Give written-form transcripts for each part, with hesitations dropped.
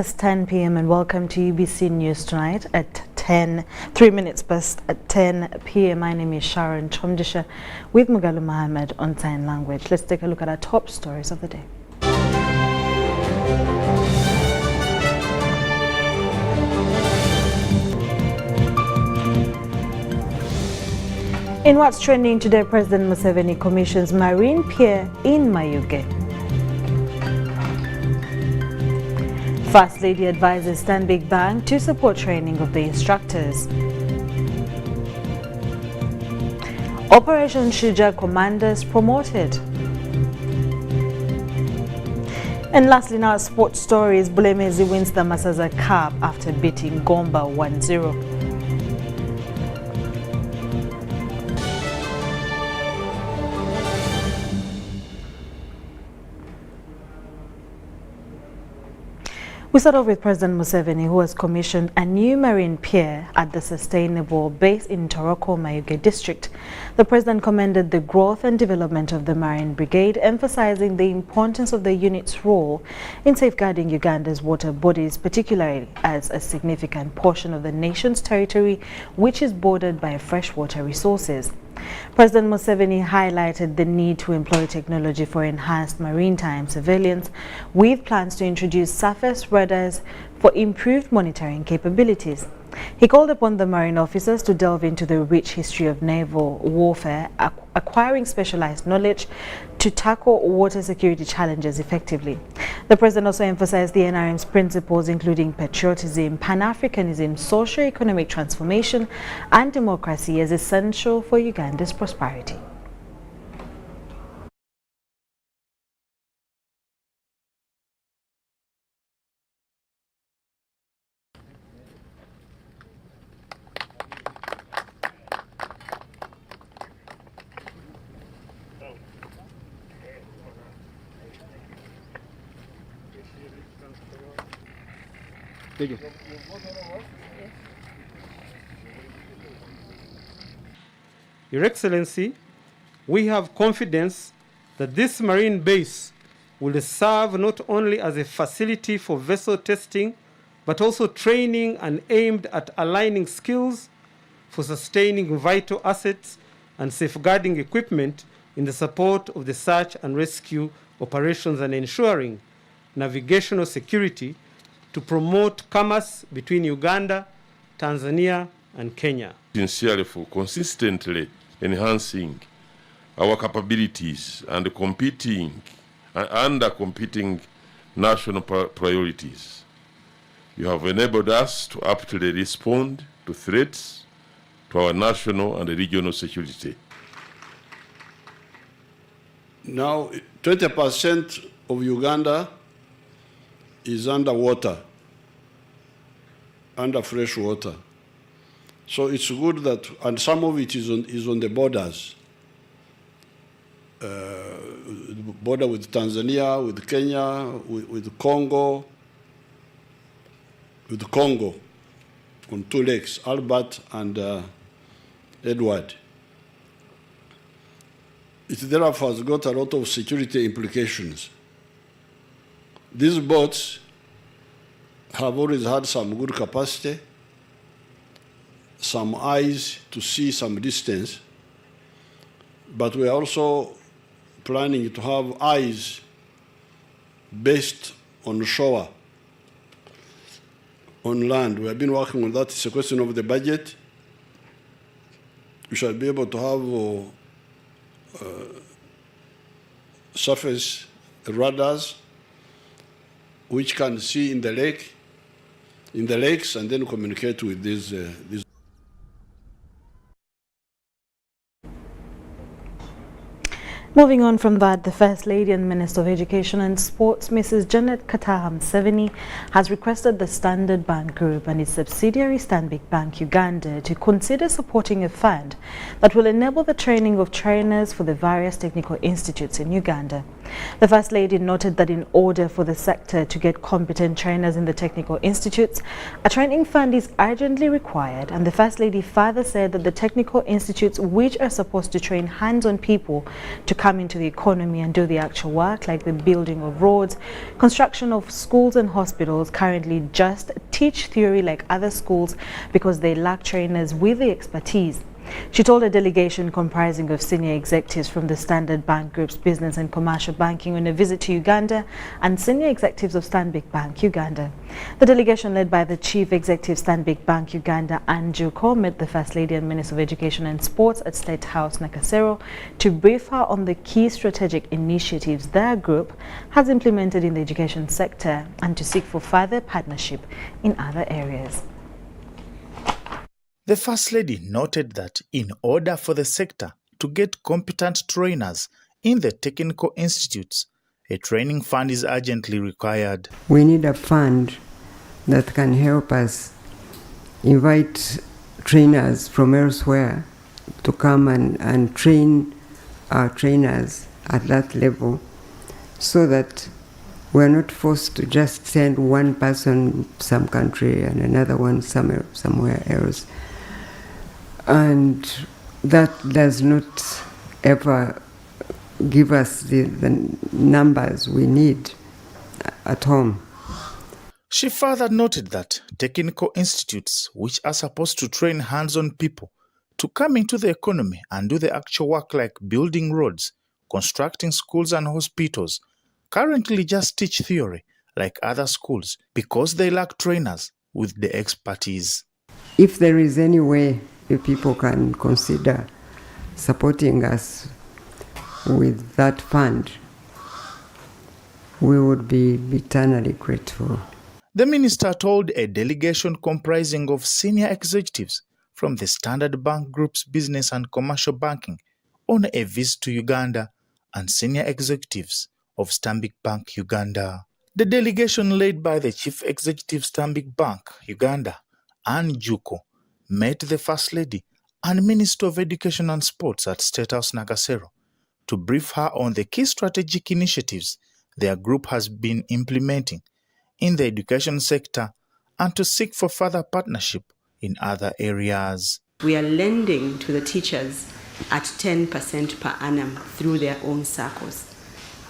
10 p.m. and welcome to UBC News tonight at 3 minutes past 10 p.m. My name is Sharon Chomdisha with Mugalu Mohammed on sign language. Let's take a look at our top stories of the day. In what's trending today, President Museveni commissions marine pier in Mayuge. First Lady advises Stanbic Bank to support training of the instructors. Operation Shujaa commanders promoted. And lastly, now sports stories. Bulemezi wins the Masaza Cup after beating Gomba 1-0. We start off with President Museveni, who has commissioned a new marine pier at the Sustainable base in Toroko, Mayuge district. The president commended the growth and development of the Marine Brigade, emphasizing the importance of the unit's role in safeguarding Uganda's water bodies, particularly as a significant portion of the nation's territory, which is bordered by freshwater resources. President Museveni highlighted the need to employ technology for enhanced maritime surveillance, with plans to introduce surface radars for improved monitoring capabilities. He called upon the marine officers to delve into the rich history of naval warfare, acquiring specialized knowledge to tackle water security challenges effectively. The president also emphasized the NRM's principles, including patriotism, Pan-Africanism, socio-economic transformation, and democracy, as essential for Uganda's prosperity. Thank you. Your Excellency, we have confidence that this marine base will serve not only as a facility for vessel testing, but also training and aimed at aligning skills for sustaining vital assets and safeguarding equipment in the support of the search and rescue operations and ensuring navigational security to promote commerce between Uganda, Tanzania, and Kenya. Sincerely for consistently enhancing our capabilities and competing national priorities. You have enabled us to aptly respond to threats to our national and regional security. Now, 20% of Uganda is underwater, under fresh water. So it's good that, and some of it is on the borders. Border with Tanzania, with Kenya, with Congo, on two lakes, Albert and Edward. It therefore has got a lot of security implications. These boats have always had some good capacity, some eyes to see some distance, but we are also planning to have eyes based on shore, on land. We have been working on that. It's a question of the budget. We shall be able to have surface radars which can see in the lakes, and then communicate with these. Moving on from that, the First Lady and Minister of Education and Sports, Mrs. Janet Kataha Museveni, has requested the Standard Bank Group and its subsidiary Stanbic Bank Uganda to consider supporting a fund that will enable the training of trainers for the various technical institutes in Uganda. The First Lady noted that in order for the sector to get competent trainers in the technical institutes, a training fund is urgently required, and the First Lady further said that the technical institutes, which are supposed to train hands-on people to come into the economy and do the actual work like the building of roads, construction of schools and hospitals, currently just teach theory like other schools because they lack trainers with the expertise. She told a delegation comprising of senior executives from the Standard Bank Group's business and commercial banking on a visit to Uganda and senior executives of Stanbic Bank Uganda. The delegation led by the Chief Executive Stanbic Bank Uganda, Anjuko, met the First Lady and Minister of Education and Sports at State House Nakasero to brief her on the key strategic initiatives their group has implemented in the education sector and to seek for further partnership in other areas. The First Lady noted that in order for the sector to get competent trainers in the technical institutes, a training fund is urgently required. We need a fund that can help us invite trainers from elsewhere to come and train our trainers at that level so that we're not forced to just send one person some country and another one somewhere else. And that does not ever give us the numbers we need at home. She further noted that technical institutes, which are supposed to train hands-on people to come into the economy and do the actual work like building roads, constructing schools and hospitals, currently just teach theory like other schools because they lack trainers with the expertise. If there is any way if people can consider supporting us with that fund, we would be eternally grateful. The minister told a delegation comprising of senior executives from the Standard Bank Group's business and commercial banking on a visit to Uganda and senior executives of Stanbic Bank Uganda. The delegation led by the Chief Executive Stanbic Bank Uganda, Anjuko, met the First Lady and Minister of Education and Sports at State House Nakasero to brief her on the key strategic initiatives their group has been implementing in the education sector and to seek for further partnership in other areas. We are lending to the teachers at 10% per annum through their own circles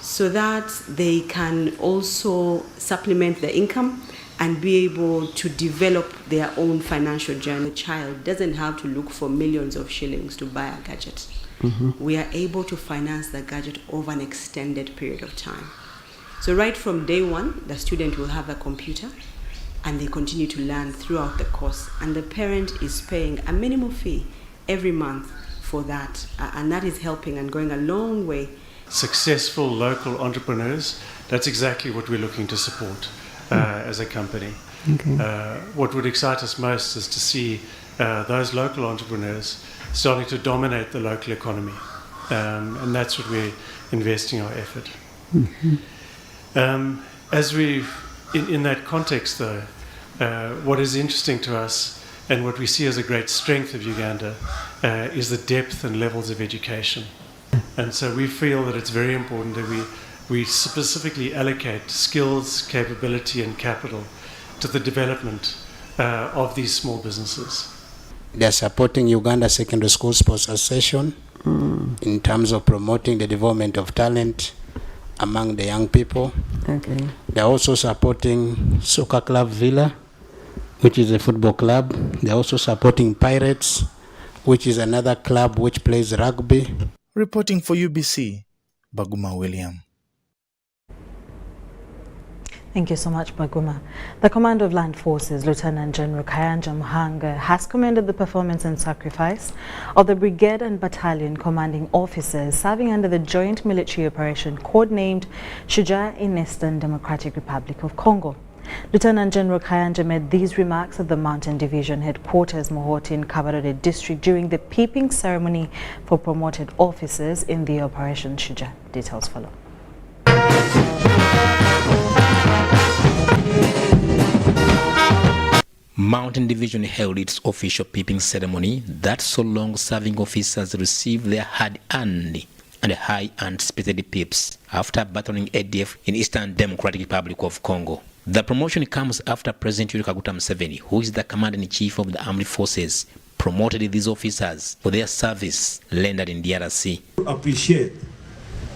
so that they can also supplement their income and be able to develop their own financial journey. The child doesn't have to look for millions of shillings to buy a gadget. We are able to finance the gadget over an extended period of time. So right from day one, the student will have a computer and they continue to learn throughout the course. And the parent is paying a minimum fee every month for that. And that is helping and going a long way. Successful local entrepreneurs, that's exactly what we're looking to support. As a company. Okay. What would excite us most is to see those local entrepreneurs starting to dominate the local economy. And that's what we're investing our effort. As we, in that context though, what is interesting to us and what we see as a great strength of Uganda is the depth and levels of education. And so we feel that it's very important that we specifically allocate skills, capability and capital to the development of these small businesses. They're supporting Uganda Secondary School Sports Association in terms of promoting the development of talent among the young people. Okay. They're also supporting Soccer Club Villa, which is a football club. They're also supporting Pirates, which is another club which plays rugby. Reporting for UBC, Baguma William. Thank you so much, Baguma. The Commander of Land Forces, Lieutenant General Kayanja Muhanga, has commended the performance and sacrifice of the brigade and battalion commanding officers serving under the joint military operation codenamed Shujaa in Eastern Democratic Republic of Congo. Lieutenant General Kayanja made these remarks at the Mountain Division headquarters, Mohoti in Kabarore district during the peeping ceremony for promoted officers in the Operation Shujaa. Details follow. Mountain Division held its official peeping ceremony that so long serving officers received their hard-earned and high anticipated PIPs after battling ADF in Eastern Democratic Republic of Congo. The promotion comes after President Yoweri Kaguta Museveni, who is the Commander-in-Chief of the Armed Forces, promoted these officers for their service rendered in DRC. Appreciate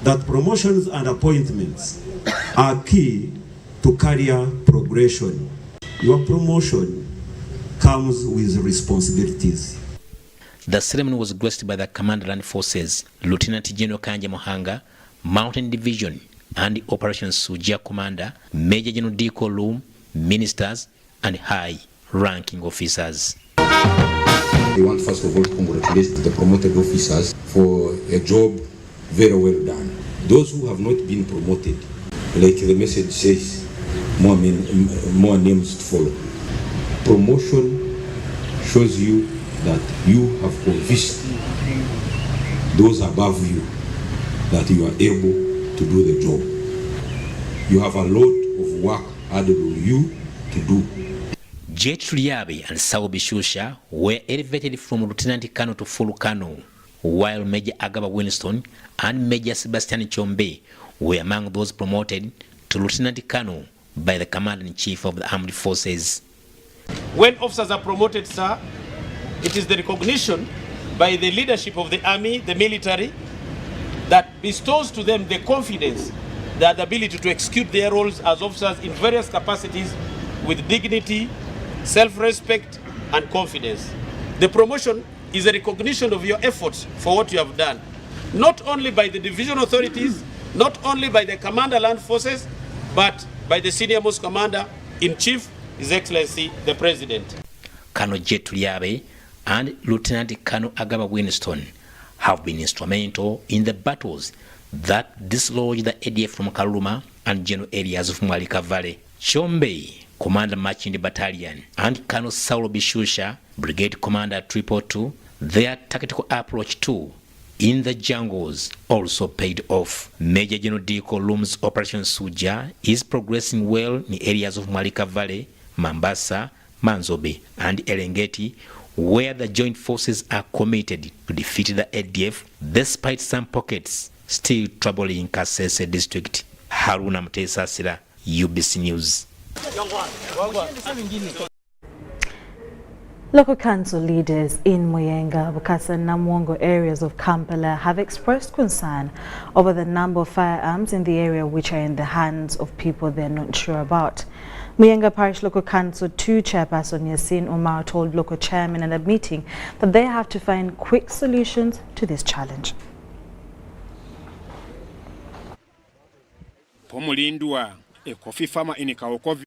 that promotions and appointments are key to career progression. Your promotion comes with responsibilities. The ceremony was graced by the Commander Land Forces, Lieutenant General Kanja Mohanga, Mountain Division and Operations Shujaa Commander, Major General Diko Loom, ministers and high-ranking officers. I want first of all to congratulate the promoted officers for a job very well done. Those who have not been promoted, like the message says, more names to follow. Promotion shows you that you have convinced those above you that you are able to do the job. You have a lot of work added on you to do. Jet Liabi and Saul Bishusha were elevated from Lieutenant Colonel to full Colonel, while Major Agaba Winston and Major Sebastian Chombe were among those promoted to Lieutenant Colonel by the Commander-in-Chief of the Armed Forces. When officers are promoted, sir, it is the recognition by the leadership of the army, the military, that bestows to them the confidence, the ability to execute their roles as officers in various capacities with dignity, self-respect, and confidence. The promotion is a recognition of your efforts for what you have done, not only by the division authorities, not only by the Commander Land Forces, but by the senior most Commander-in-Chief, His Excellency, the President. Colonel Jet Liabe and Lieutenant Colonel Agaba Winston have been instrumental in the battles that dislodged the ADF from Karuma and general areas of Mwalika Valley. Chombe, Commander Marching Battalion, and Colonel Saulo Bishusha, Brigade Commander 222, their tactical approach too in the jungles also paid off. Major General Diko Loom's Operation Shujaa is progressing well in areas of Mwalika Valley, Mambasa, Manzobe, and Erengeti, where the joint forces are committed to defeat the ADF despite some pockets still troubling Kasese district. Haruna Mutesa Sira, UBC News. Local council leaders in Muyenga, Bukasa and Namwongo areas of Kampala have expressed concern over the number of firearms in the area which are in the hands of people they're not sure about. Muyenga Parish Local Council 2 Chairperson Yasin Umar told local chairmen at a meeting that they have to find quick solutions to this challenge. Pomulindwa, a coffee farmer in Kaokovi.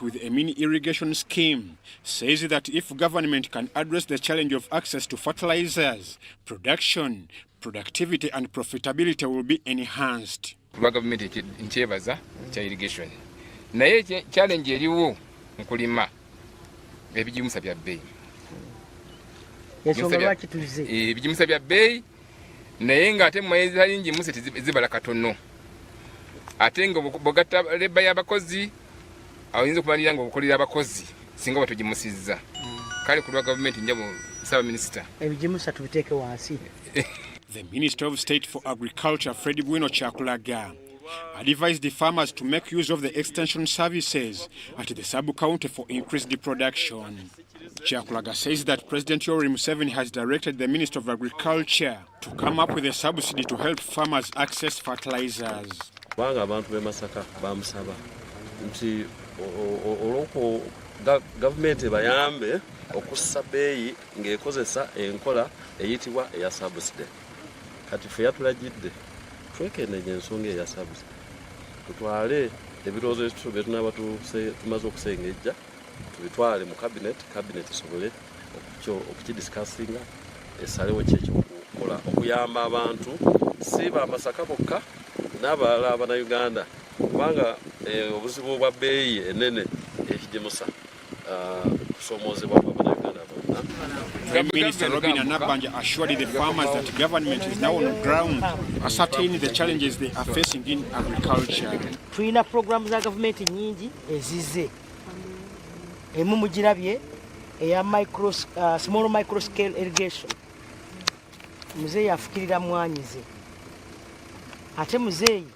With a mini irrigation scheme says that if government can address the challenge of access to fertilizers, production, productivity and profitability will be enhanced. Government in Chevaza, irrigation. Naye challenge eriwo nkulima ebijimusa bya bei. Yesonga lwaki tulize. Ebijimusa bya bei naye nga ate mwezi alingi museti zibala katono. Ate ngo bogata leba y'abakozi awinza kubalira ngo bukolera abakozi singa batujimusizza. Kale kulwa government njabo saba minister. Ebijimusa tubiteke wansi. The Minister of State for Agriculture, Fred Bueno Chakulaga, advised the farmers to make use of the extension services at the sub-county for increased production. Chakulaga says that President Yoweri Museveni has directed the Minister of Agriculture to come up with a subsidy to help farmers access fertilizers. Government bayambe okussa beeyi ng'ekozesa enkola eyitibwa eya subsidy. Kati fe yatulagidde twekenneenya ensonga eya subsidy. Tutwale ebirowoozo ebitutu bye tunaaba tumaze okusengejja tubitwale mu cabinet esobole okukidiscussinga esalewo kyekyokukola okuyamba abantu si Bamasaka bokka n'abalala Abannayuganda kubanga obuzibu bwa beeyi enene ekijimusa kusomoozebwa Abannayuganda bonna. Prime Minister Robin Anabanja assured the farmers that government is now on the ground ascertaining the challenges they are facing in agriculture. tulina programu za gavumenti nyingi ezize. Emu mugirabye eya small micro scale irrigation. Muzeeyi afukirira mwanyize. Ate muzeeyi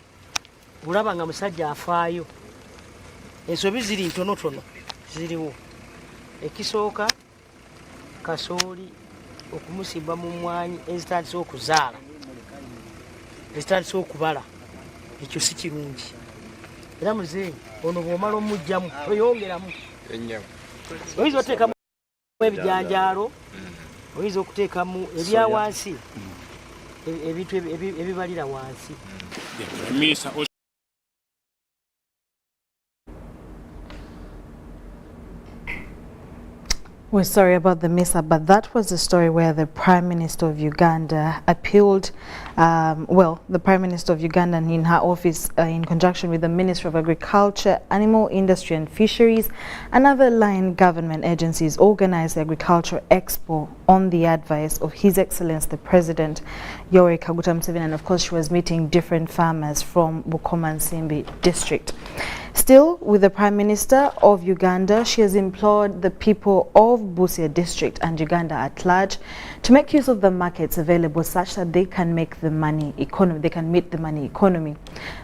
bulaba nga musajja afaayo. Ensobi ziri ntonotono ziriwo. Ekisooka kasooli okumusimba mu mwanyi ezitandise okuzaala. Ezitandise okubala. Ekyo si kirungi. Era muzeeyi ono bw'omala omugyamu toyongeramu. Oyinza oteekamu ebijanjaalo, oyinza okuteekamu ebya wansi, ebintu ebibalira wansi. We're sorry about the mishap, but that was the story where the Prime Minister of Uganda appealed, the Prime Minister of Uganda in her office in conjunction with the Ministry of Agriculture, Animal Industry and Fisheries and other line government agencies organized the Agricultural Expo on the advice of His Excellency the President, Yoweri Kaguta Museveni, and of course she was meeting different farmers from Bukoma and Simbi district. Still, with the Prime Minister of Uganda, she has implored the people of Busia district and Uganda at large to make use of the markets available such that they can make the money economy, they can meet the money economy.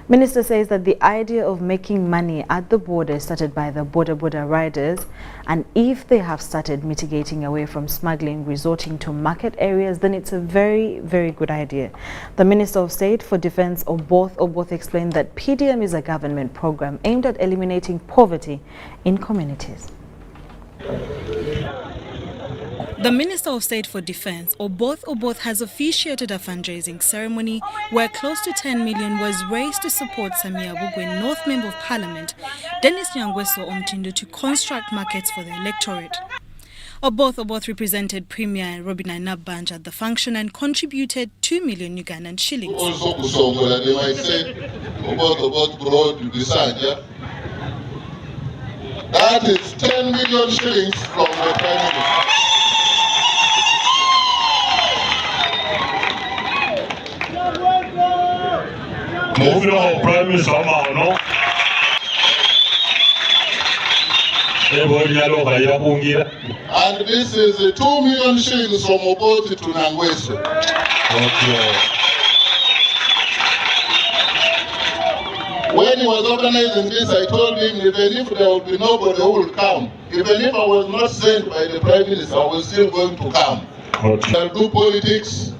Minister says that the idea of making money at the border started by the border riders, and if they have started mitigating away from smuggling, resorting to market areas, then it's a very, very good idea. The Minister of State for Defense Oboth explained that PDM is a government program aimed at eliminating poverty in communities. The Minister of State for Defense, Oboth has officiated a fundraising ceremony where close to 10 million was raised to support Samia Bugwe North Member of Parliament, Dennis Nyangweso Omtindo, to construct markets for the electorate. Oboth represented Premier Robin Nabbanja at the function and contributed 2 million Ugandan shillings. Also, Kusongola, they might say, Oboth brought Bisanja. That is 10 million shillings from the Prime Minister. Moving on, Prime Minister, no? And this is 2 million shillings from Oboth to Nyangweso. Okay. When he was organizing this, I told him even if there would be nobody who will come, even if I was not sent by the Prime Minister, I was still going to come. Okay. I'll do politics.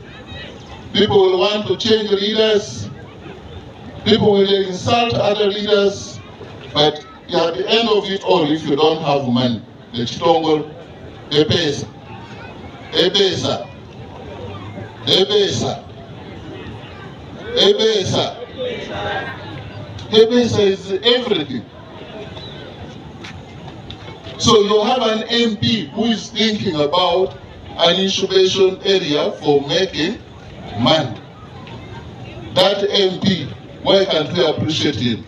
People will want to change leaders. People will insult other leaders. But at the end of it all, if you don't have money, the Chitongol, Ebesa, Ebesa is everything. So you have an MP who is thinking about an incubation area for making money. That MP, why can't we appreciate him?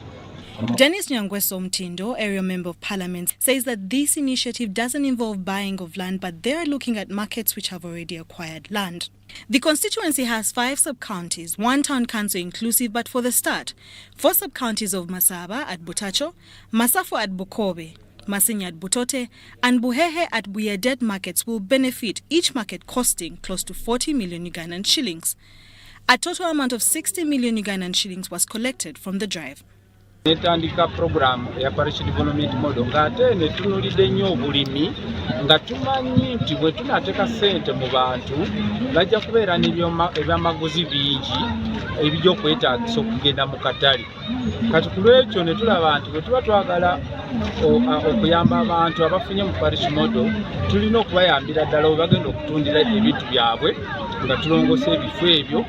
Dennis Nyangweso Omtindo, area member of parliament, says that this initiative doesn't involve buying of land, but they're looking at markets which have already acquired land. The constituency has 5 sub-counties, 1 town council inclusive, but for the start, 4 sub-counties of Masaba at Butacho, Masafo at Bukobe, Masinya at Butote, and Buhehe at Buyedet markets will benefit, each market costing close to 40 million Ugandan shillings. A total amount of 60 million Ugandan shillings was collected from the drive. Netandika program ya parish development model ngate netunulide nnyo obulimi nga tumanyi nti bwe tunateeka ssente mu bantu bajja kubeera n'ebyamaguzi bingi ebijja okwetaagisa okugenda mu katale. Kati ku lwekyo ne tulaba nti bwe tuba twagala okuyamba abantu abafunye mu parish model, tulina okubayambira ddala we bagenda okutundira ebintu byabwe nga tulongosa ebifo ebyo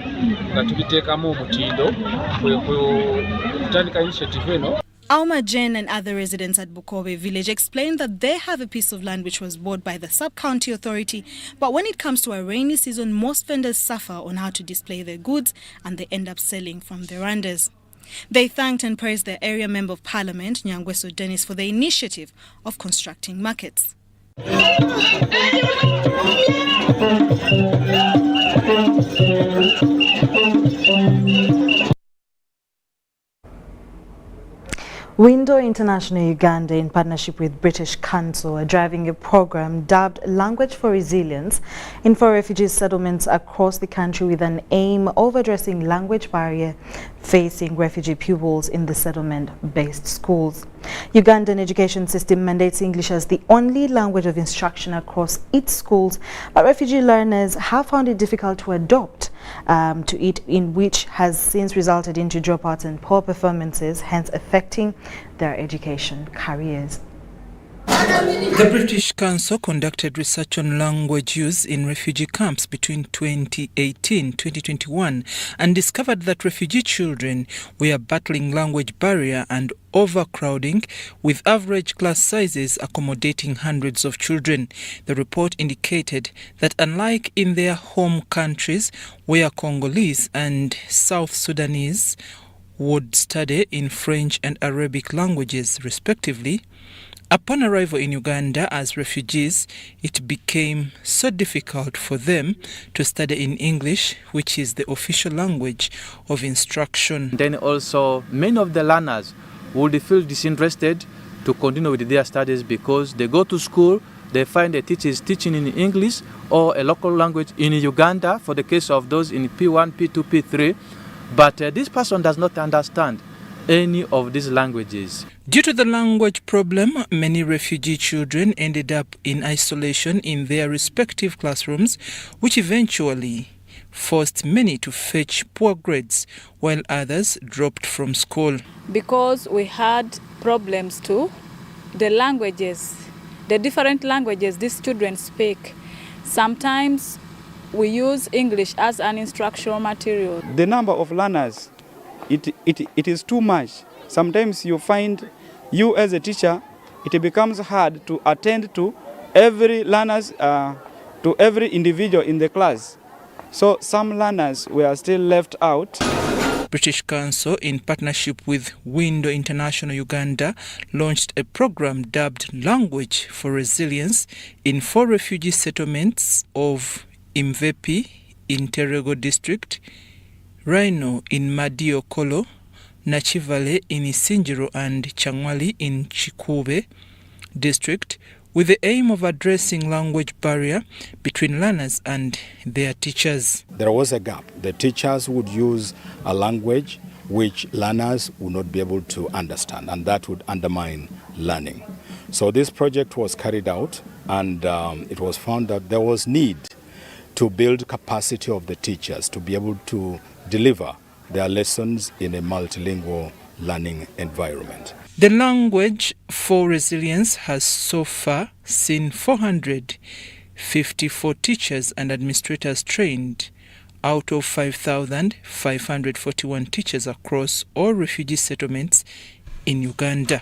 nga tubiteekamu omutindo kutandika initiative. Alma Jen and other residents at Bukobe village explained that they have a piece of land which was bought by the sub-county authority, but when it comes to a rainy season, most vendors suffer on how to display their goods and they end up selling from verandas. They thanked and praised the area member of parliament, Nyangweso Dennis, for the initiative of constructing markets. Window International Uganda, in partnership with British Council, are driving a program dubbed Language for Resilience in 4 refugee settlements across the country with an aim of addressing language barrier facing refugee pupils in the settlement-based schools. Ugandan education system mandates English as the only language of instruction across its schools, but refugee learners have found it difficult to adopt to it, in which has since resulted into dropouts and poor performances, hence affecting their education careers. The British Council conducted research on language use in refugee camps between 2018-2021 and discovered that refugee children were battling language barrier and overcrowding, with average class sizes accommodating hundreds of children. The report indicated that unlike in their home countries, where Congolese and South Sudanese would study in French and Arabic languages respectively, upon arrival in Uganda as refugees, it became so difficult for them to study in English, which is the official language of instruction. Then also many of the learners would feel disinterested to continue with their studies because they go to school, they find the teacher is teaching in English or a local language in Uganda, for the case of those in P1, P2, P3, but this person does not understand any of these languages. Due to the language problem, many refugee children ended up in isolation in their respective classrooms, which eventually forced many to fetch poor grades, while others dropped from school. Because we had problems too, the languages, the different languages these children speak. Sometimes we use English as an instructional material. The number of learners, it is too much. Sometimes you find you as a teacher, it becomes hard to attend to every learners, to every individual in the class. So some learners were still left out. British Council, in partnership with Window International Uganda, launched a program dubbed Language for Resilience in 4 refugee settlements of Imvepi in Terego district, Rhino in Madio Kolo, Nachivale in Isinjiro and Changwali in Chikube district, with the aim of addressing language barrier between learners and their teachers. There was a gap. The teachers would use a language which learners would not be able to understand, and that would undermine learning. So this project was carried out, and it was found that there was need to build capacity of the teachers to be able to deliver their lessons in a multilingual learning environment. The Language for Resilience has so far seen 454 teachers and administrators trained out of 5,541 teachers across all refugee settlements in Uganda.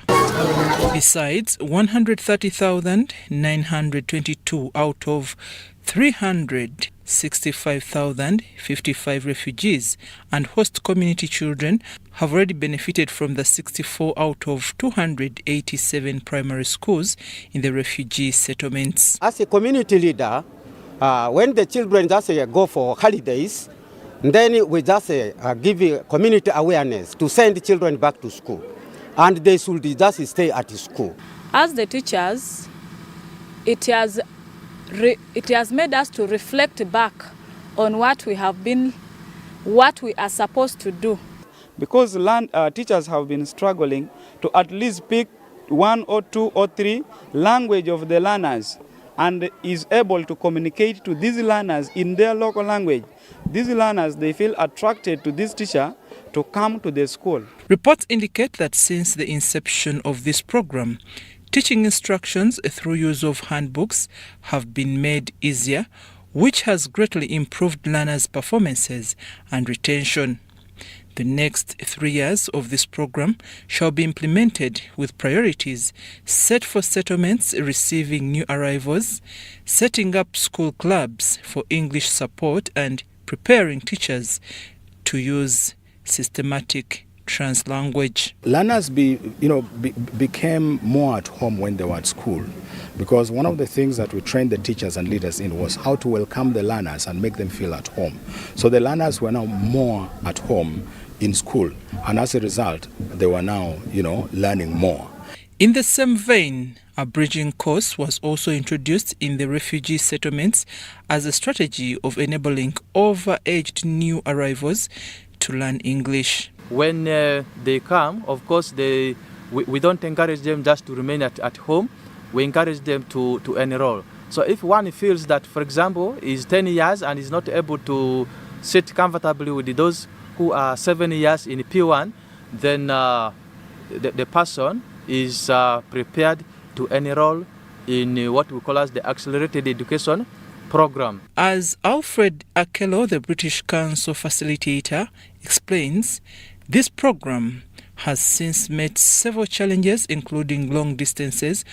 Besides, 130,922 out of 365,055 refugees and host community children have already benefited from the 64 out of 287 primary schools in the refugee settlements. As a community leader, when the children just go for holidays, then we just give community awareness to send children back to school, and they should just stay at school. As the teachers, it has made us to reflect back on what we are supposed to do. Because teachers have been struggling to at least pick 1 or 2 or 3 language of the learners and is able to communicate to these learners in their local language. These learners, they feel attracted to this teacher to come to the school. Reports indicate that since the inception of this program, teaching instructions through use of handbooks have been made easier, which has greatly improved learners' performances and retention. The next 3 years of this program shall be implemented with priorities set for settlements receiving new arrivals, setting up school clubs for English support, and preparing teachers to use systematic translanguage. Learners became more at home when they were at school, because one of the things that we trained the teachers and leaders in was how to welcome the learners and make them feel at home. So the learners were now more at home in school. And as a result, they were now, learning more. In the same vein, a bridging course was also introduced in the refugee settlements as a strategy of enabling over-aged new arrivals to learn English. When they come, of course, we don't encourage them just to remain at home. We encourage them to enroll. So if one feels that, for example, is 10 years and is not able to sit comfortably with those who are 7 years in P1, then the person is prepared to enroll in what we call as the accelerated education program. As Alfred Akello, the British Council facilitator, explains, this program has since met several challenges, including long distances,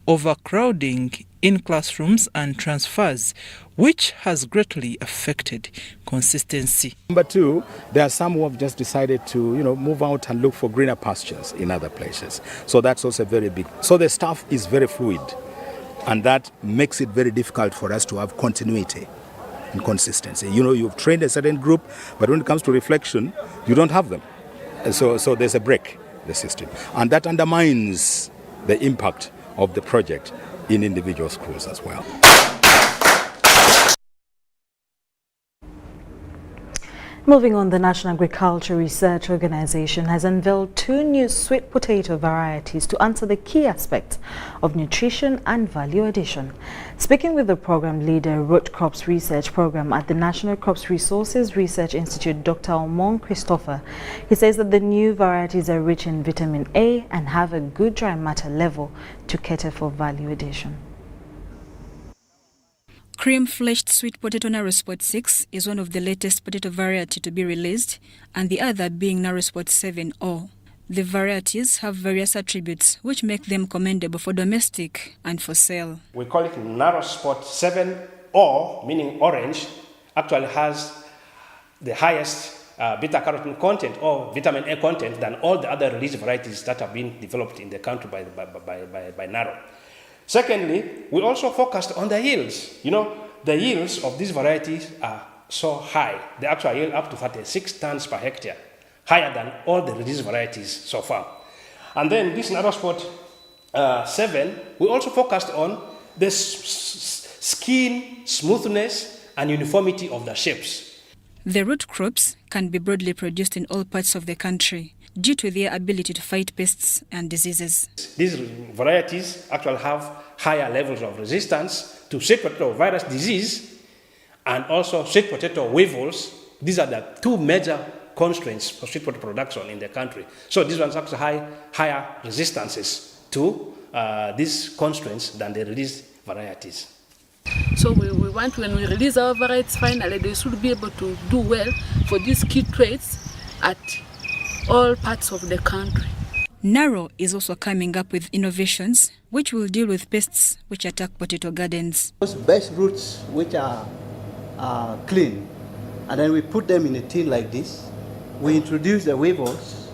overcrowding in classrooms and transfers, which has greatly affected consistency. Number two, there are some who have just decided to, move out and look for greener pastures in other places. So that's also very big. So the staff is very fluid, and that makes it very difficult for us to have continuity and consistency. You've trained a certain group, but when it comes to reflection, you don't have them. So there's a break in the system, and that undermines the impact of the project in individual schools as well. Moving on, the National Agriculture Research Organization has unveiled 2 new sweet potato varieties to answer the key aspects of nutrition and value addition. Speaking with the program leader, Root Crops Research Program at the National Crops Resources Research Institute, Dr. Omong Christopher, he says that the new varieties are rich in vitamin A and have a good dry matter level to cater for value addition. Cream-fleshed sweet potato Narrow Spot 6 is one of the latest potato variety to be released, and the other being Narrow Spot 7O. The varieties have various attributes which make them commendable for domestic and for sale. We call it Narrow Spot 7O, meaning orange, actually has the highest beta-carotene content or vitamin A content than all the other released varieties that have been developed in the country by Narrow. Secondly, we also focused on the yields. The yields of these varieties are so high. They actually yield up to 36 tons per hectare, higher than all the released varieties so far. And then this Narrow Spot 7, we also focused on the skin smoothness and uniformity of the shapes. The root crops can be broadly produced in all parts of the country due to their ability to fight pests and diseases. These varieties actually have higher levels of resistance to sweet potato virus disease and also sweet potato weevils. These are the 2 major constraints for sweet potato production in the country. So these ones actually have higher resistances to these constraints than the released varieties. So we want, when we release our varieties finally, they should be able to do well for these key traits at all parts of the country. Narrow is also coming up with innovations which will deal with pests which attack potato gardens. Those best roots which are clean, and then we put them in a tin like this. We introduce the weevils,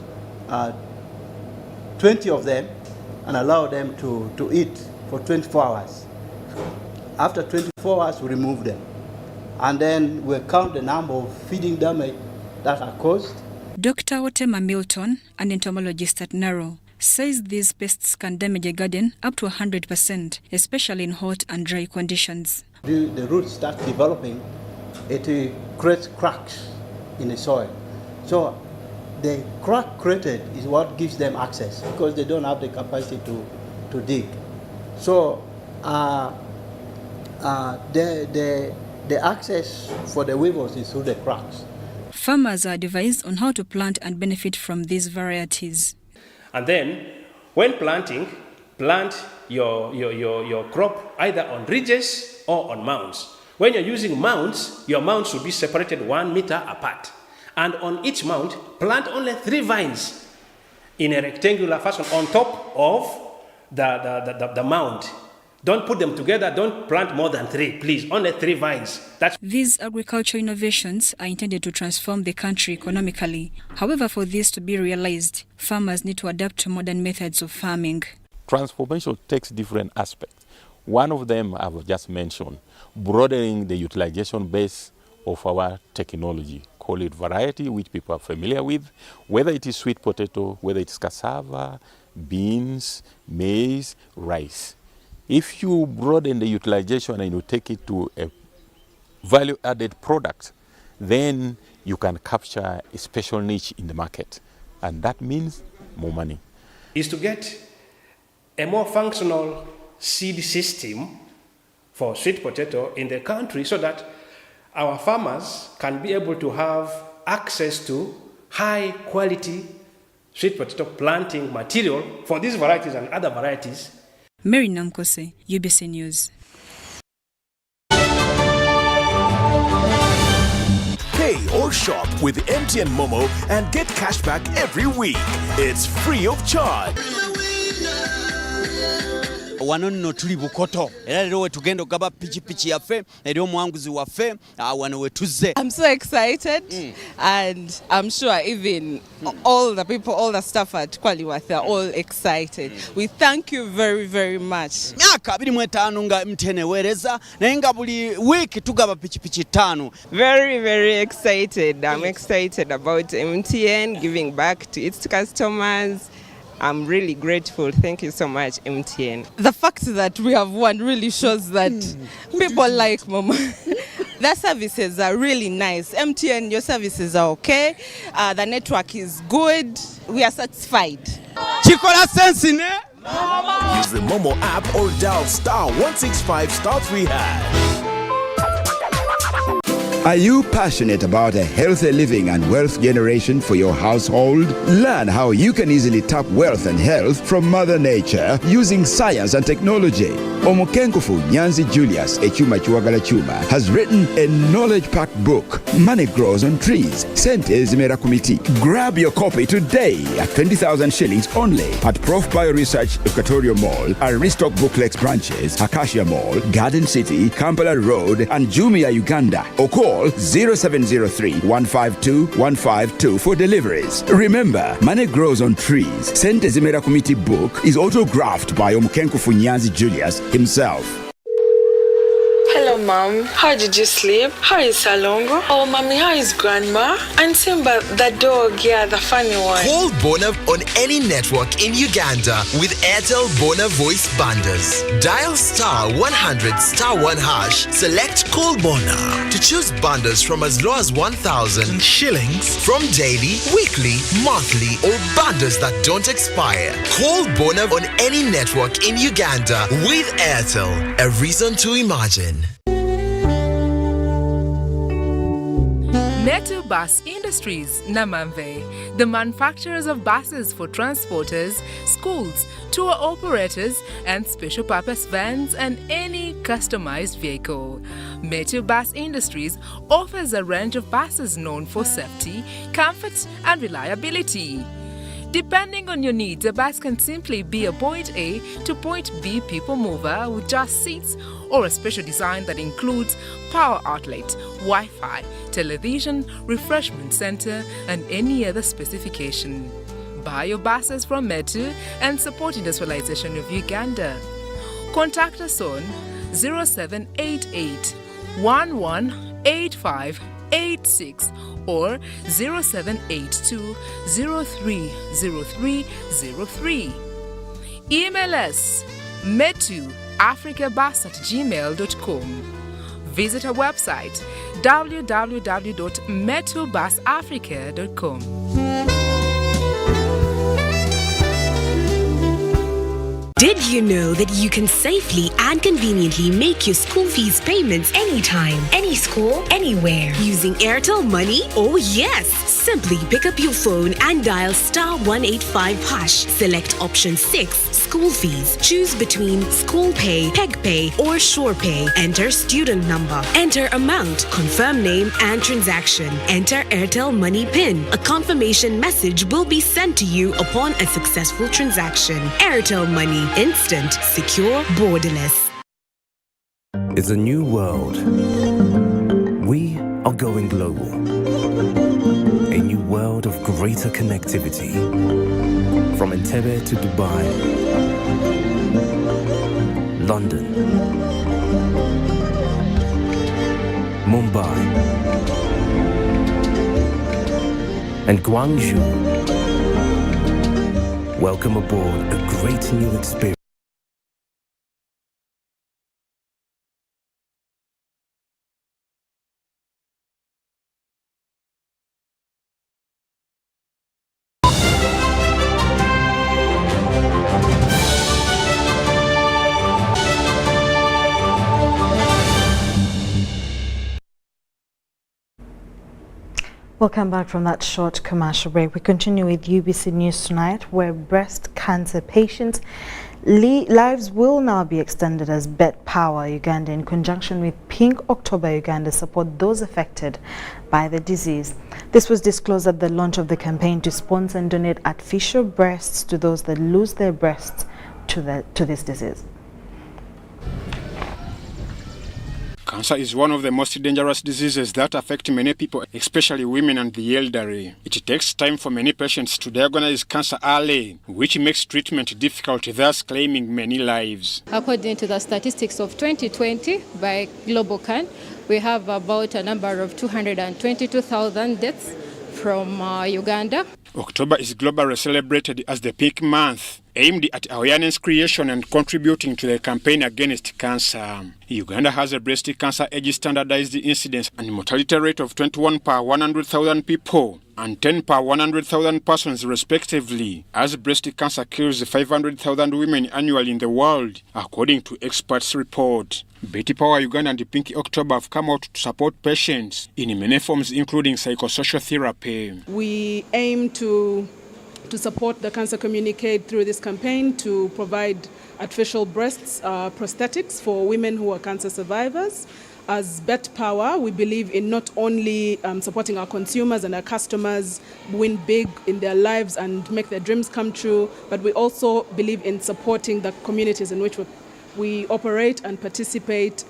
20 of them, and allow them to eat for 24 hours. After 24 hours, we remove them. And then we count the number of feeding damage that are caused. Dr. Otema Milton, an entomologist at Narrow, says these pests can damage a garden up to 100%, especially in hot and dry conditions. The roots start developing, it creates cracks in the soil. So the crack created is what gives them access because they don't have the capacity to dig. So the access for the weevils is through the cracks. Farmers are advised on how to plant and benefit from these varieties. And then, when planting, plant your crop either on ridges or on mounds. When you're using mounds, your mounds should be separated 1 meter apart. And on each mound, plant only 3 vines in a rectangular fashion on top of the mound. Don't put them together, don't plant more than 3, please, only 3 vines. These agricultural innovations are intended to transform the country economically. However, for this to be realized, farmers need to adapt to modern methods of farming. Transformation takes different aspects. One of them I've just mentioned, broadening the utilization base of our technology call it variety, which people are familiar with, whether it is sweet potato, whether it's cassava, beans, maize, rice. If you broaden the utilization and you take it to a value-added product, then you can capture a special niche in the market. And that means more money. Is to get a more functional seed system for sweet potato in the country so that our farmers can be able to have access to high quality sweet potato planting material for these varieties and other varieties. Mary Namkose, UBC News. Pay or shop with MTN Momo and get cash back every week. It's free of charge. Wano nno tuli Bukoto era lero we tugenda okugaba pichipichi yaffe eri omwanguzi waffe wano we tuzze. I'm so excited and I'm sure even all the people, all the staff at Kwaliwath are all excited. We thank you very, very much. Myaka 25 nga MTN ewereza naye nga buli week tugaba pichipichi 5. Very, very excited. I'm excited about MTN giving back to its customers. I'm really grateful. Thank you so much, MTN. The fact that we have won really shows that people like Mama. Their services are really nice. MTN, your services are okay. The network is good. We are satisfied. Chikola sense ne? Use the Momo app or dial *165*3#. Are you passionate about a healthy living and wealth generation for your household? Learn how you can easily tap wealth and health from Mother Nature using science and technology. Omukenkufu Nyanzi Julius Echuma Chiwagala Chuma has written a knowledge-packed book, Money Grows on Trees, Sente Zimera Committee. Grab your copy today at 20,000 shillings only at Prof Bio Research Equatorial Mall, Aristoc Booklex branches, Acacia Mall, Garden City, Kampala Road, and Jumia, Uganda. Or call 0703-152-152 for deliveries. Remember, Money Grows on Trees, Sente Zimera Committee book is autographed by Omukenkufu Nyanzi Julius himself. Hello, Mom. How did you sleep? How is Salongo? Oh, Mommy, how is Grandma? And Simba, the dog, yeah, the funny one. Call Bona on any network in Uganda with Airtel Bona voice bundles. Dial *100*1#. Select Call Bona to choose bundles from as low as 1,000 shillings from daily, weekly, monthly, or bundles that don't expire. Call Bona on any network in Uganda with Airtel. A reason to imagine. Metu Bus Industries, Namamve, the manufacturers of buses for transporters, schools, tour operators, and special purpose vans and any customized vehicle. Metu Bus Industries offers a range of buses known for safety, comfort, and reliability. Depending on your needs, a bus can simply be a point A to point B people mover with just seats, or a special design that includes power outlet, Wi-Fi, television, refreshment center, and any other specification. Buy your buses from Metu and support industrialization of Uganda. Contact us on 0788 118586 or 0782 030303. Email us metuafricabus@gmail.com. Visit our website www.metubusafrica.com. Did you know that you can safely and conveniently make your school fees payments anytime, any school, anywhere using Airtel Money? Oh yes! Simply pick up your phone and dial *185#. Select option 6, school fees. Choose between school pay, peg pay, or shore pay. Enter student number. Enter amount, confirm name and transaction. Enter Airtel Money PIN. A confirmation message will be sent to you upon a successful transaction. Airtel Money. Instant, secure, borderless. It's a new world. We are going global. A new world of greater connectivity. From Entebbe to Dubai, London, Mumbai, and Guangzhou. Welcome aboard a great new experience. Welcome back from that short commercial break. We continue with UBC News Tonight, where breast cancer patients' lives will now be extended as Bet Power Uganda, in conjunction with Pink October Uganda, support those affected by the disease. This was disclosed at the launch of the campaign to sponsor and donate artificial breasts to those that lose their breasts to this disease. Cancer is one of the most dangerous diseases that affect many people, especially women and the elderly. It takes time for many patients to diagnose cancer early, which makes treatment difficult, thus claiming many lives. According to the statistics of 2020 by Global Can, we have about a number of 222,000 deaths from Uganda. October is globally celebrated as the Pink Month, aimed at awareness creation and contributing to the campaign against cancer. Uganda has a breast cancer age standardized incidence and mortality rate of 21 per 100,000 people and 10 per 100,000 persons respectively, as breast cancer kills 500,000 women annually in the world, according to experts' report. Betty Power Uganda and Pink October have come out to support patients in many forms, including psychosocial therapy. We aim to support the cancer community through this campaign to provide artificial breasts, prosthetics for women who are cancer survivors. As Bet Power, we believe in not only supporting our consumers and our customers win big in their lives and make their dreams come true, but we also believe in supporting the communities in which we operate and participating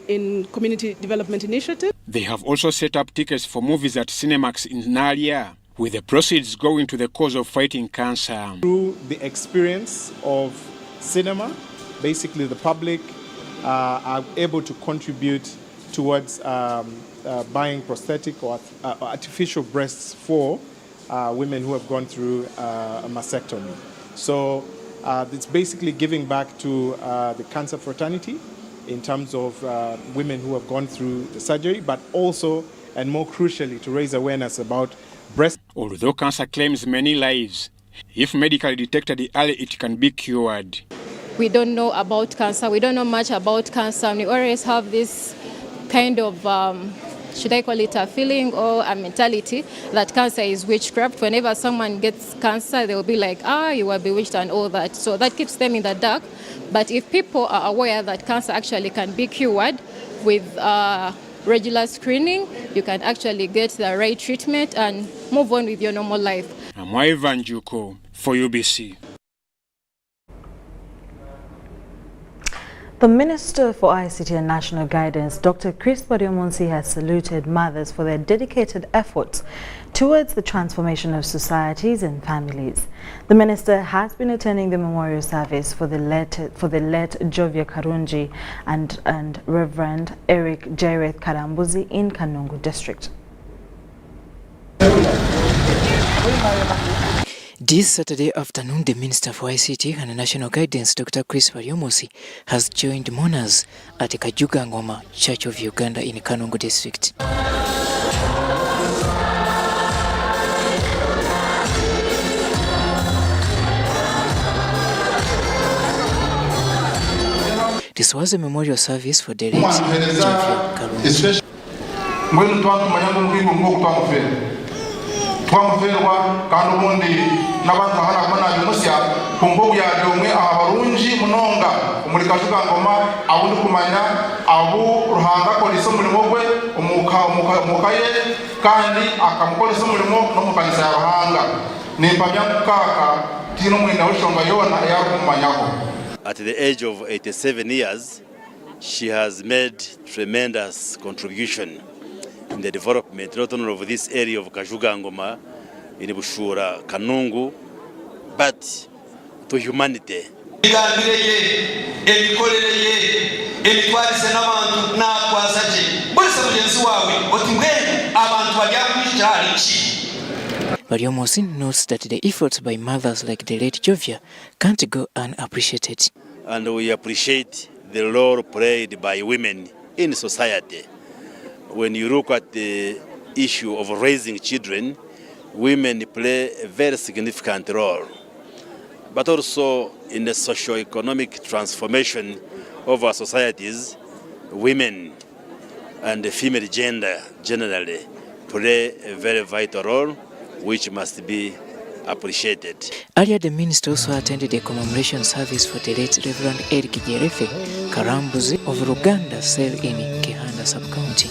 in community development initiatives. They have also set up tickets for movies at Cinemax in Nalia, with the proceeds going to the cause of fighting cancer. Through the experience of cinema, basically the public are able to contribute towards buying prosthetic or artificial breasts for women who have gone through a mastectomy. So it's basically giving back to the cancer fraternity in terms of women who have gone through the surgery, but also, and more crucially, to raise awareness about breast. Although cancer claims many lives, if medically detected early, it can be cured. We don't know about cancer. We don't know much about cancer. We always have this kind of, should I call it a feeling or a mentality that cancer is witchcraft. Whenever someone gets cancer, they'll be like, you were bewitched and all that. So that keeps them in the dark. But if people are aware that cancer actually can be cured with regular screening, you can actually get the right treatment and move on with your normal life. I'm Ivan Juko for UBC. The Minister for ICT and National Guidance, Dr. Chris Bariomonsi, has saluted mothers for their dedicated efforts towards the transformation of societies and families. The minister has been attending the memorial service for the late Jovia Karungi and Reverend Eric Jaireth Karambuzi in Kanungu District. This Saturday afternoon, the Minister for ICT and National Guidance, Dr. Chris Bariomonsi, has joined mourners at the Kajuga Ngoma Church of Uganda in Kanungu District. This was a memorial service for the late Jovia Karungi. twamuferwa kandi ubundi n'abantu hana kubona bimusya kumbugu ya umwe abarunji munonga umurika Kajuga Ngoma abundi kumanya abu ruhanga ko liso mulimo gwe umukaye kandi akamukolesa umurimo no mukanisa ya ruhanga nimpamya kaka tino mwenda wishonga yona yakumanyako. At the age of 87 years, she has made tremendous contribution in the development not only of this area of Kajuga Ngoma in Bushura, Kanungu, but to humanity. N'abantu n'akwazaje bose mugenzi wawe otimwe abantu bajya kwicari Wariomosi notes that the efforts by mothers like the late Jovia can't go unappreciated. And we appreciate the role played by women in society. When you look at the issue of raising children, women play a very significant role. But also in the socio-economic transformation of our societies, women and the female gender generally play a very vital role, which must be appreciated. Earlier, the minister also attended a commemoration service for the late Reverend Eric Jerefe Karambuzi of Ruganda Cell in Kihanda Sub-County.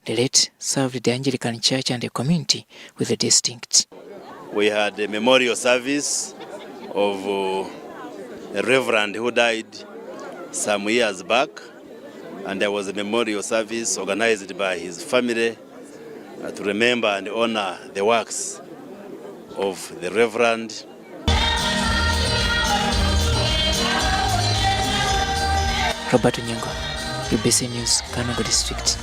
The late served the Anglican Church and the community with a distinct. We had a memorial service of a reverend who died some years back, and there was a memorial service organized by his family to remember and honor the works of the reverend. Robert Nyango, UBC News, Kanungu District.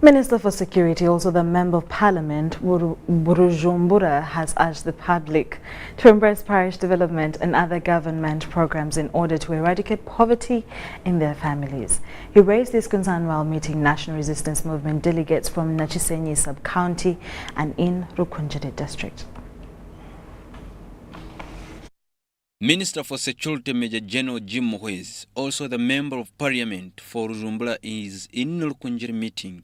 Minister for Security, also the Member of Parliament, Bujumbura, has urged the public to embrace parish development and other government programs in order to eradicate poverty in their families. He raised this concern while meeting National Resistance Movement delegates from Nachisenyi Sub-County and in Rukunjiri District. Minister for Security Major General Jim Muhwezi, also the Member of Parliament for Bujumbura, is in Rukunjiri meeting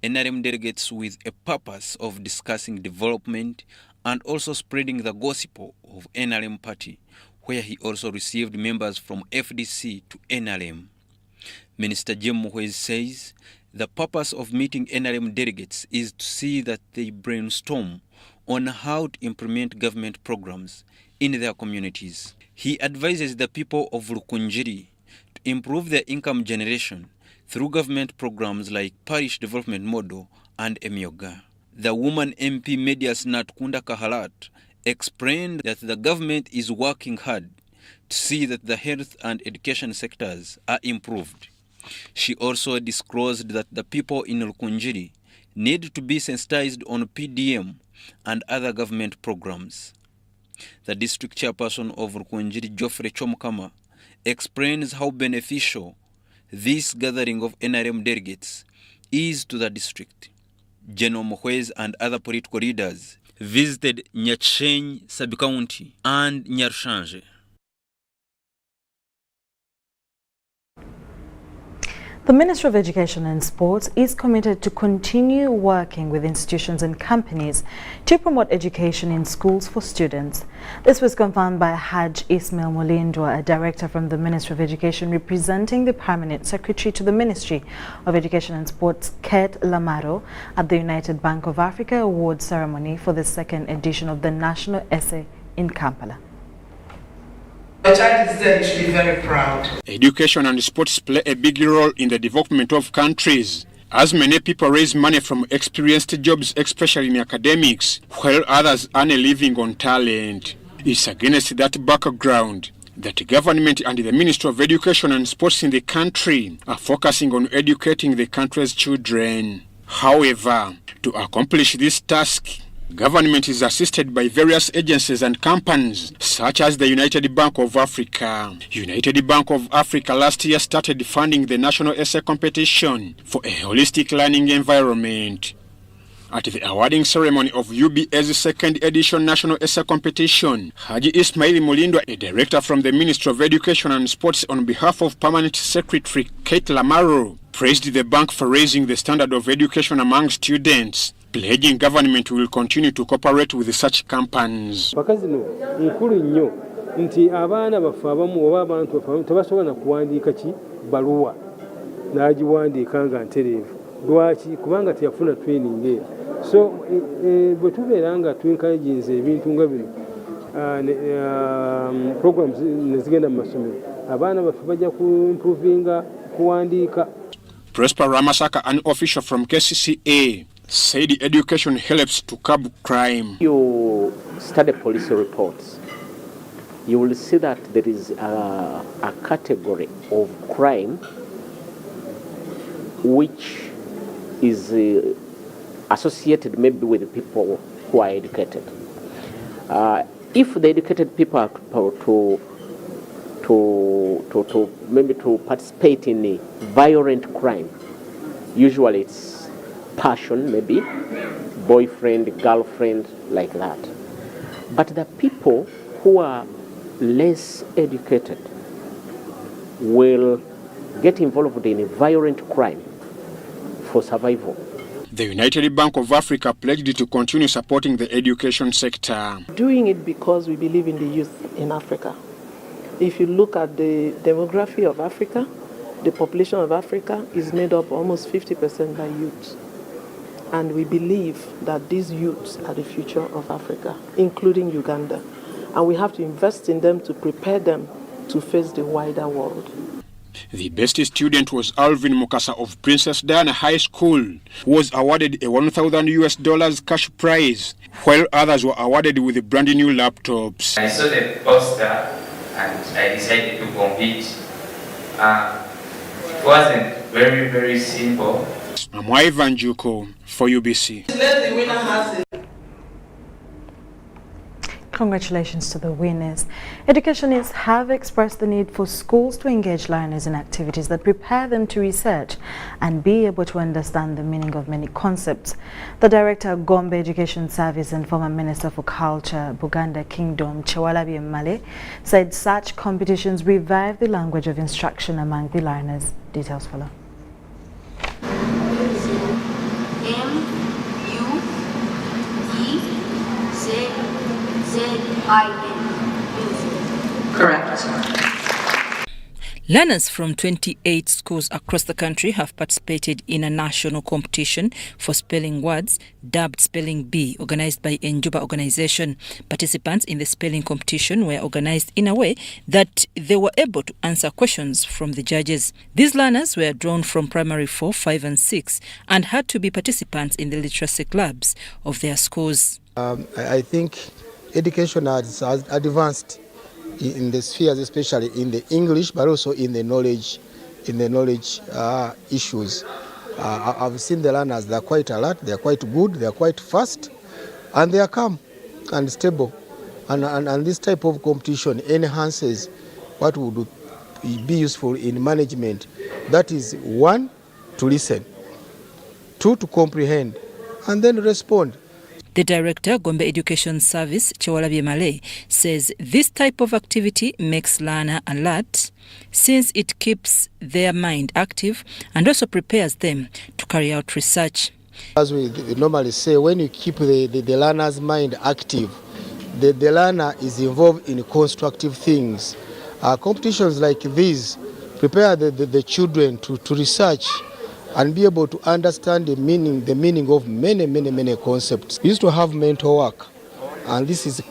NRM delegates with a purpose of discussing development and also spreading the gospel of NRM party, where he also received members from FDC to NRM. Minister Jim Muhwezi says the purpose of meeting NRM delegates is to see that they brainstorm on how to implement government programs in their communities. He advises the people of Rukunjiri to improve their income generation through government programs like Parish Development Model and Emyoga. The woman MP Medias Natkunda Kahalat explained that the government is working hard to see that the health and education sectors are improved. She also disclosed that the people in Rukunjiri need to be sensitized on PDM and other government programs. The district chairperson of Rukunjiri, Geoffrey Chomkama, explains how beneficial this gathering of NRM delegates is to the district. General Muhwezi and other political leaders visited Nyachisenyi Sub-County and Nyarushanje. The Ministry of Education and Sports is committed to continue working with institutions and companies to promote education in schools for students. This was confirmed by Haj Ismail Mulindwa, a director from the Ministry of Education representing the Permanent Secretary to the Ministry of Education and Sports, Kate Lamaro, at the United Bank of Africa Award ceremony for the second edition of the National Essay in Kampala. The child is there, you should be very proud. Education and sports play a big role in the development of countries, as many people raise money from experienced jobs, especially in academics, while others earn a living on talent. It's against that background that the government and the Ministry of Education and Sports in the country are focusing on educating the country's children. However, to accomplish this task, government is assisted by various agencies and companies, such as the United Bank of Africa. United Bank of Africa last year started funding the National Essay Competition for a holistic learning environment. At the awarding ceremony of UBA's second edition National Essay Competition, Haji Ismail Mulindwa, a director from the Ministry of Education and Sports, on behalf of Permanent Secretary Kate Lamaro, praised the bank for raising the standard of education among students, pledging government will continue to cooperate with such companies. Nti abana bafa abamu oba abantu bafa tebasobola na kuwandiika ki baluwa n'agiwandiika nga ntereevu. Lwaki? Kubanga teyafuna training eyo. So bwe tubeera nga tu-encouraginze ebintu nga bino programs nezigenda mu masomero, abaana baffe bajja ku-improvinga kuwandiika. Prosper Ramasaka, an official from KCCA, said education helps to curb crime. You study police reports. you will see that there is a category of crime which is associated maybe with people who are educated. If the educated people are to participate in a violent crime, usually it's passion, maybe boyfriend, girlfriend, like that. But the people who are less educated will get involved in a violent crime for survival. The United Bank of Africa pledged to continue supporting the education sector. Doing it because we believe in the youth in Africa. If you look at the demography of Africa, the population of Africa is made up almost 50% by youth. And we believe that these youths are the future of Africa, including Uganda. And we have to invest in them to prepare them to face the wider world. The best student was Alvin Mukasa of Princess Diana High School, who was awarded a $1,000 cash prize, while others were awarded with brand new laptops. I saw the poster and I decided to compete. It wasn't very simple. I'm Ivan Juko for UBC. Let the winner has it. Congratulations to the winners. Educationists have expressed the need for schools to engage learners in activities that prepare them to research and be able to understand the meaning of many concepts. The Director of Gombe Education Service and former Minister for Culture, Buganda Kingdom, Chewalabi Male, said such competitions revive the language of instruction among the learners. Details follow. Correct. Learners from 28 schools across the country have participated in a national competition for spelling words dubbed Spelling Bee, organized by Njuba organization. Participants in the spelling competition were organized in a way that they were able to answer questions from the judges. These learners were drawn from primary 4, 5 and 6 and had to be participants in the literacy clubs of their schools. I think education has advanced in the spheres, especially in the English, but also in the knowledge issues. I've seen the learners; they're quite alert, they're quite good, they're quite fast, and they are calm and stable. And this type of competition enhances what would be useful in management. That is, 1, to listen, 2, to comprehend, and then respond. The Director, Gombe Education Service, Chewalabi Male, says this type of activity makes learner alert since it keeps their mind active and also prepares them to carry out research. As we normally say, when you keep the learner's mind active, the learner is involved in constructive things. Competitions like these prepare the children to research and be able to understand the meaning of many concepts. We used to have mental work, and this is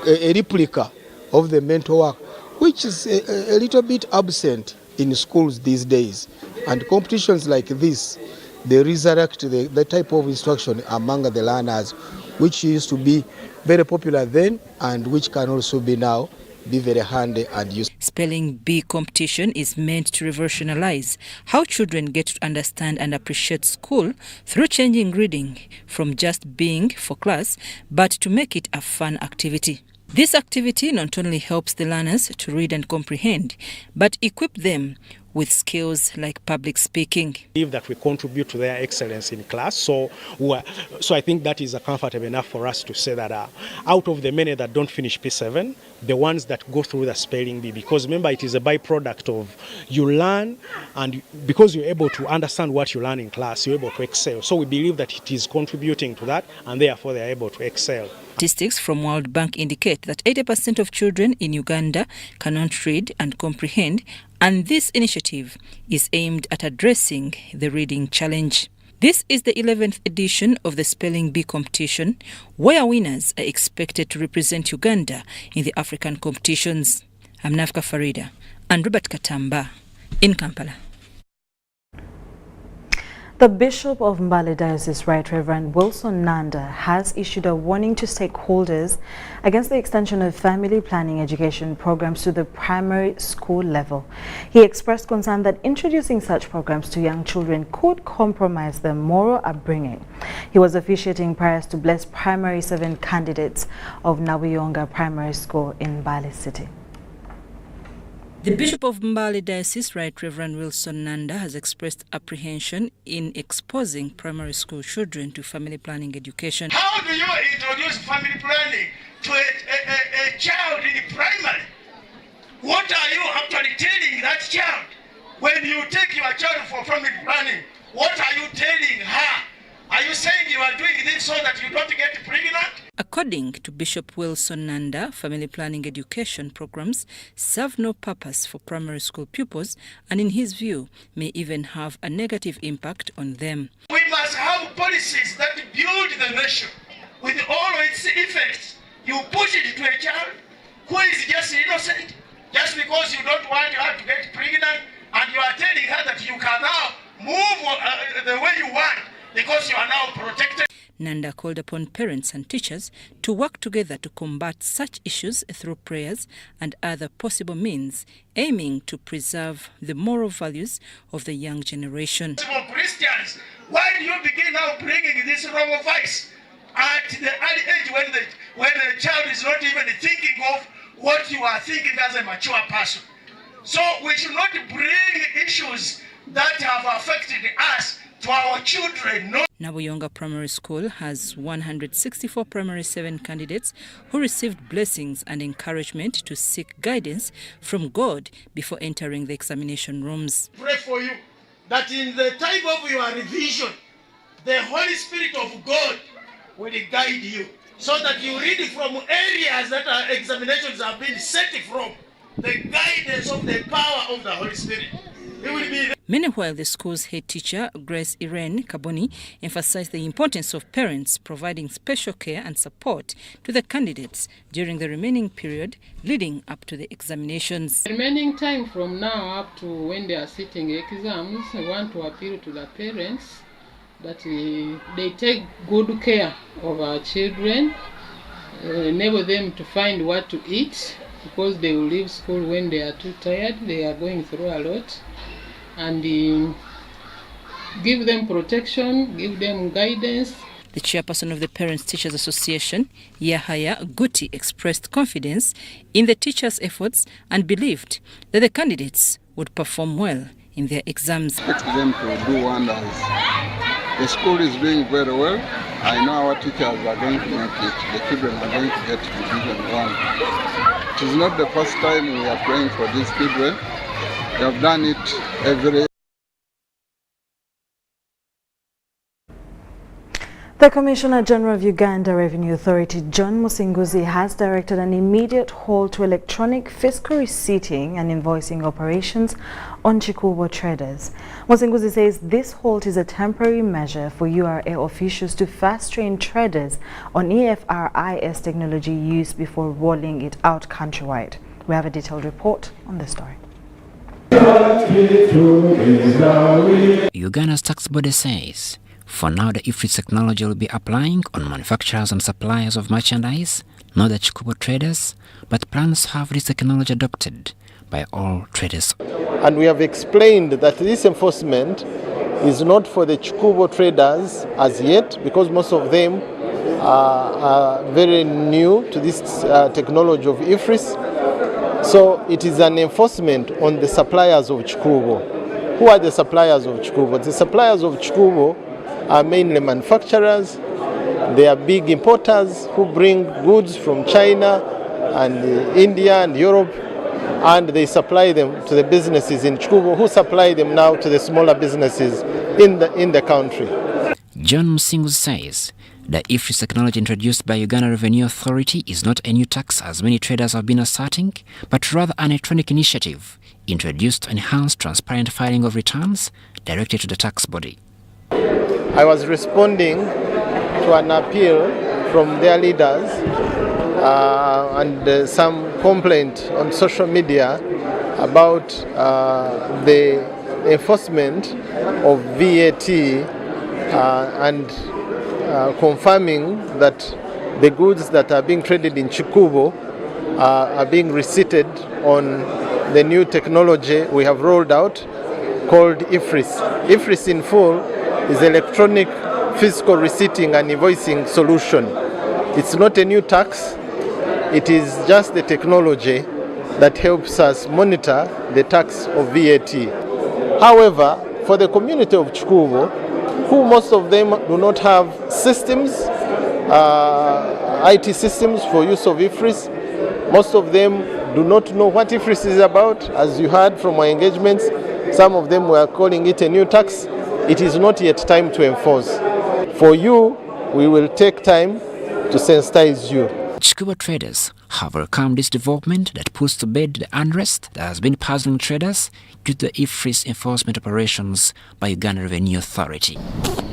a replica of the mental work, which is a little bit absent in schools these days. And competitions like this, they resurrect the type of instruction among the learners, which used to be very popular then and which can also be now be very handy and useful. Spelling Bee competition is meant to revolutionize how children get to understand and appreciate school through changing reading from just being for class, but to make it a fun activity. This activity not only helps the learners to read and comprehend, but equip them with skills like public speaking. That we contribute to their excellence in class, so I think that is comfortable enough for us to say that out of the many that don't finish P7, the ones that go through the spelling bee, because remember it is a byproduct of you learn, and because you're able to understand what you learn in class, you're able to excel. So we believe that it is contributing to that, and therefore they are able to excel. Statistics from World Bank indicate that 80% of children in Uganda cannot read and comprehend, and this initiative is aimed at addressing the reading challenge. This is the 11th edition of the Spelling Bee competition, where winners are expected to represent Uganda in the African competitions. I'm Nafka Farida and Robert Katamba in Kampala. The Bishop of Mbale Diocese, Right Reverend Wilson Nanda, has issued a warning to stakeholders against the extension of family planning education programs to the primary school level. He expressed concern that introducing such programs to young children could compromise their moral upbringing. He was officiating prayers to bless primary 7 candidates of Nabuyonga Primary School in Mbale City. The Bishop of Mbale Diocese, Right Reverend Wilson Nanda, has expressed apprehension in exposing primary school children to family planning education. How do you introduce family planning to a child in primary? What are you actually telling that child? When you take your child for family planning, what are you telling her? Are you saying you are doing this so that you don't get pregnant? According to Bishop Wilson Nanda, family planning education programs serve no purpose for primary school pupils and, in his view, may even have a negative impact on them. We must have policies that build the nation with all its effects. You push it to a child who is just innocent, just because you don't want her to get pregnant, and you are telling her that you can now move the way you want because you are now protected. Nanda called upon parents and teachers to work together to combat such issues through prayers and other possible means, aiming to preserve the moral values of the young generation. Christians, why do you begin now bringing this wrong advice at the early age when the child is not even thinking of what you are thinking as a mature person? So we should not bring issues that have affected us to our children. No. Nabuyonga Primary School has 164 primary 7 candidates who received blessings and encouragement to seek guidance from God before entering the examination rooms. Pray for you that in the time of your revision, the Holy Spirit of God will guide you so that you read from areas that our examinations have been set from. The guidance of the power of the Holy Spirit. It will be. Meanwhile, the school's head teacher, Grace Irene Kaboni, emphasized the importance of parents providing special care and support to the candidates during the remaining period leading up to the examinations. The remaining time from now up to when they are sitting exams, I want to appeal to the parents that they take good care of our children, enable them to find what to eat, because they will leave school when they are too tired, they are going through a lot, and give them protection, give them guidance. The chairperson of the Parents Teachers Association, Yahaya Guti, expressed confidence in the teachers' efforts and believed that the candidates would perform well in their exams. Expect them to do wonders. The school is doing very well. I know our teachers are going to make it. The children are going to get Division 1. It is not the first time we are praying for these children. We have done it every. The Commissioner General of Uganda Revenue Authority, John Musinguzi, has directed an immediate halt to electronic fiscal receipting and invoicing operations on Chikubo traders. Musinguzi says this halt is a temporary measure for URA officials to fast-train traders on EFRIS technology used before rolling it out countrywide. We have a detailed report on this story. Uganda's tax body says, for now, the IFRIS technology will be applying on manufacturers and suppliers of merchandise, not the Chikubo traders, but plans to have this technology adopted by all traders. And we have explained that this enforcement is not for the Chikubo traders as yet, because most of them are very new to this technology of IFRIS. So it is an enforcement on the suppliers of Chikubo. Who are the suppliers of Chikubo? The suppliers of Chikubo are mainly manufacturers. They are big importers who bring goods from China and India and Europe, and they supply them to the businesses in Chikubo, who supply them now to the smaller businesses in the country. John Musinguzi says the IFRIS technology introduced by Uganda Revenue Authority is not a new tax as many traders have been asserting, but rather an electronic initiative introduced to enhance transparent filing of returns directed to the tax body. I was responding to an appeal from their leaders and some complaint on social media about the enforcement of VAT and confirming that the goods that are being traded in Chikubo are being receipted on the new technology we have rolled out called IFRIS. IFRIS in full is electronic fiscal receipting and invoicing solution. It's not a new tax, it is just the technology that helps us monitor the tax of VAT. However, for the community of Chikubo, who most of them do not have systems, IT systems for use of IFRIS, most of them do not know what IFRIS is about. As you heard from my engagements, some of them were calling it a new tax. It is not yet time to enforce. For you, we will take time to sensitize you. Chikubo traders have welcomed this development that puts to bed the unrest that has been puzzling traders due to the IFRIS enforcement operations by Uganda Revenue Authority.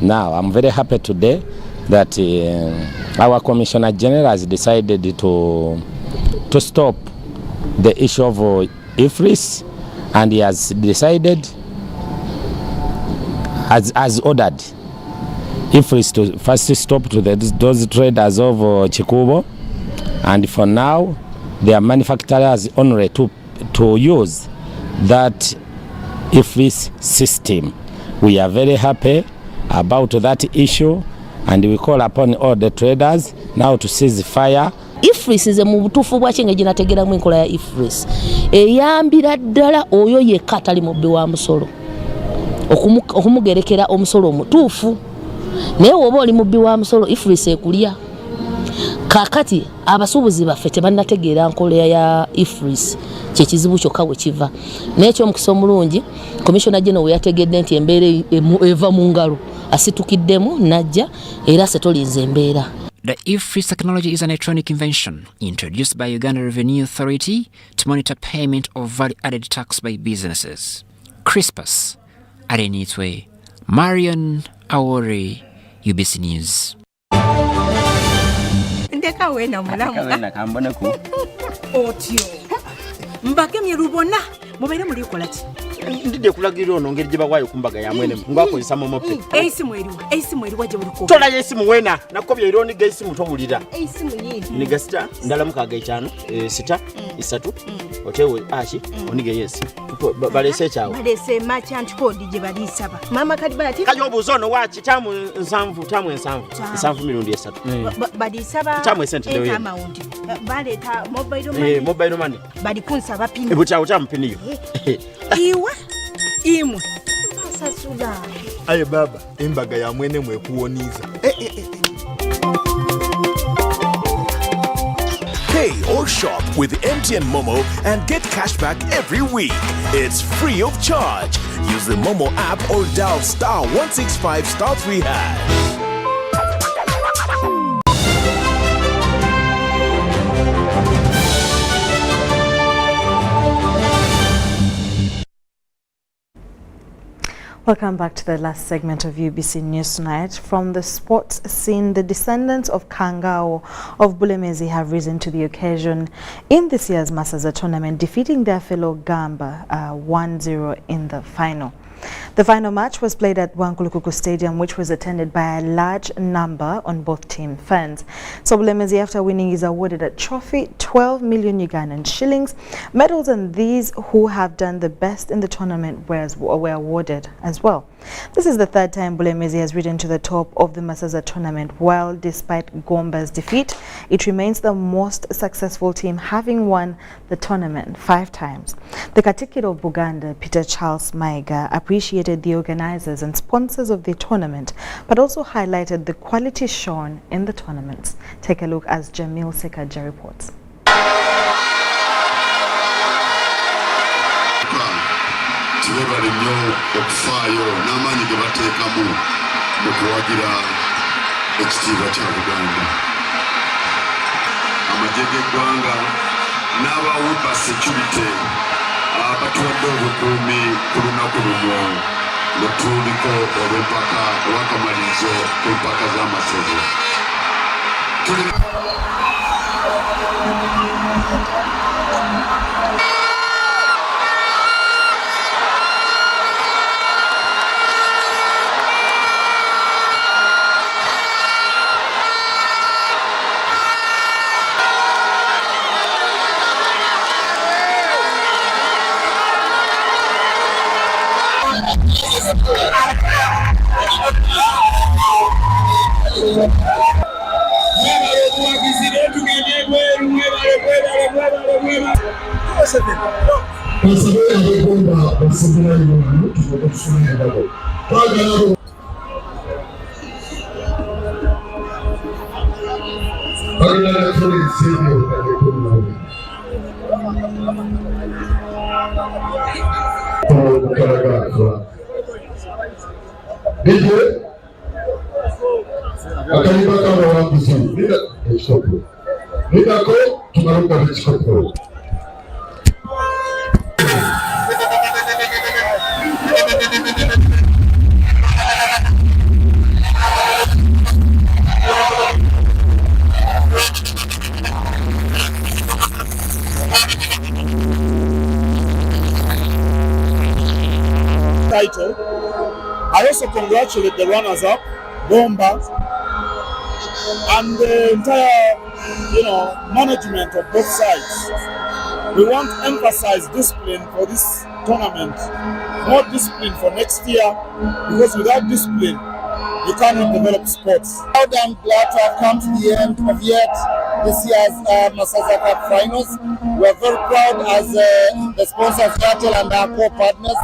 Now, I'm very happy today that our Commissioner General has decided to stop the issue of IFRIS, and he has decided, as ordered, IFRIS to first stop to those traders of Chikubo, and for now their manufacturers only to use that IFRIS system. We are very happy about that issue, and we call upon all the traders now to cease fire. IFRIS is mu butuufu bwa kinga ginategeramu enkola ya IFRIS eyambira ddala oyo yekka atali mubbi wa musolo okumugerekera omusolo omutuufu, naye oba oli mubbi wa musolo IFRIS ekulya. Kakati abasuubuzi baffe tebannategeera nkola ya IFRIS kyekizibu kyokka bwe kiva. N'ekyo omukisa omulungi Commissioner General we yategedde nti embeera eva mu ngalo asitukiddemu najja era se tolinze embeera. The IFRIS technology is an electronic invention introduced by Uganda Revenue Authority to monitor payment of value-added tax by businesses. Crispus Arenitwe, Marion Awori, UBC News. Ndeka wena mulamu. Kambona ku. Otyo. Mbakemye rubona. Mubaire muri kolati. Ndide kulagira ono ngeri gye bagwayo kumbaga ya mwene ngwakozesa momope. Esimu eriwa gye buliko. Tola yesimu wena nakobya ironi gesimu tobulira. Esimu yini. Niga sita ndala mukaga 5 sita 3 otewe ashi onige yesi. Balese chawo. Balese merchant code gye balisaba. Mama kadi bati. Kayo buzono wachi tamu nsanvu 3 balisaba. Tamu esente dewe. Amount. Baleta mobile money. Mobile money. Bali kunsaba pini. Ebucha utampiniyo. Iwa imwe sasula aye baba embaga ya mwene mwe kuoniza Pay or shop with MTN Momo and get cashback every week. It's free of charge. Use the Momo app or dial *165*3#. Welcome back to the last segment of UBC News Tonight. From the sports scene, the descendants of Kangao of Bulemezi have risen to the occasion in this year's Masaza tournament, defeating their fellow Gamba 1-0 in the final. The final match was played at Wankulukuku Stadium, which was attended by a large number on both team fans. So Bulemezi, after winning, is awarded a trophy, 12 million Ugandan shillings. Medals and these who have done the best in the tournament were awarded as well. This is the third time Bulemezi has risen to the top of the Masaza tournament. While despite Gomba's defeat, it remains the most successful team, having won the tournament 5 times. The Katikiro of Buganda, Peter Charles Maiga, appreciated the organizers and sponsors of the tournament, but also highlighted the quality shown in the tournaments. Take a look as Jamil Sekaja reports. Tibabali nnyo okufaayo n'amaanyi ge bateekamu mu kuwagira ekitiibwa kya Buganda. Amagye g'eggwanga n'abawipa security abatuwadde obukuumi ku lunaku luno lutuuliko olw'empaka olw'akamalirizo ku mpaka z'amasaza. Title. I also congratulate the runners-up, Bomba, and the entire, management of both sides. We want to emphasize discipline for this tournament, more discipline for next year, because without discipline, you cannot develop sports. Proud and glad to have come to the end of yet this year's Masaza Cup finals. We are very proud as the sponsors, Airtel and our co-partners,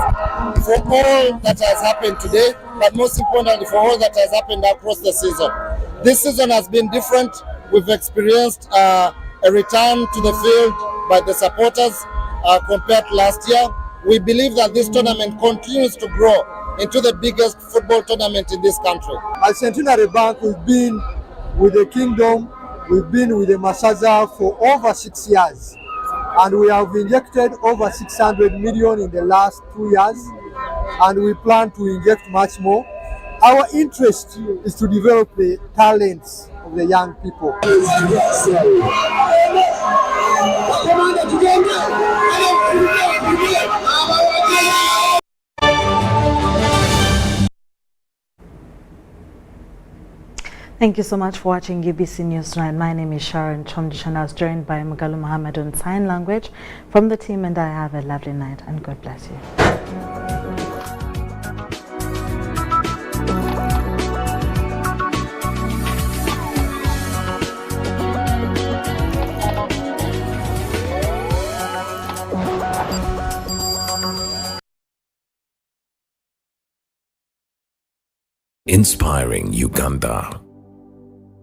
for all that has happened today, but most importantly for all that has happened across the season. This season has been different. We've experienced a return to the field by the supporters compared to last year. We believe that this tournament continues to grow into the biggest football tournament in this country. At Centenary Bank, we've been with the Kingdom, we've been with the Masaza for over 6 years, and we have injected over 600 million in the last 2 years, and we plan to inject much more. Our interest is to develop the talents of the young people. Thank you so much for watching UBC News Tonight. My name is Sharon Chomdish, and I was joined by Mugalu Muhammad on sign language. From the team and I, have a lovely night and God bless you. Inspiring Uganda.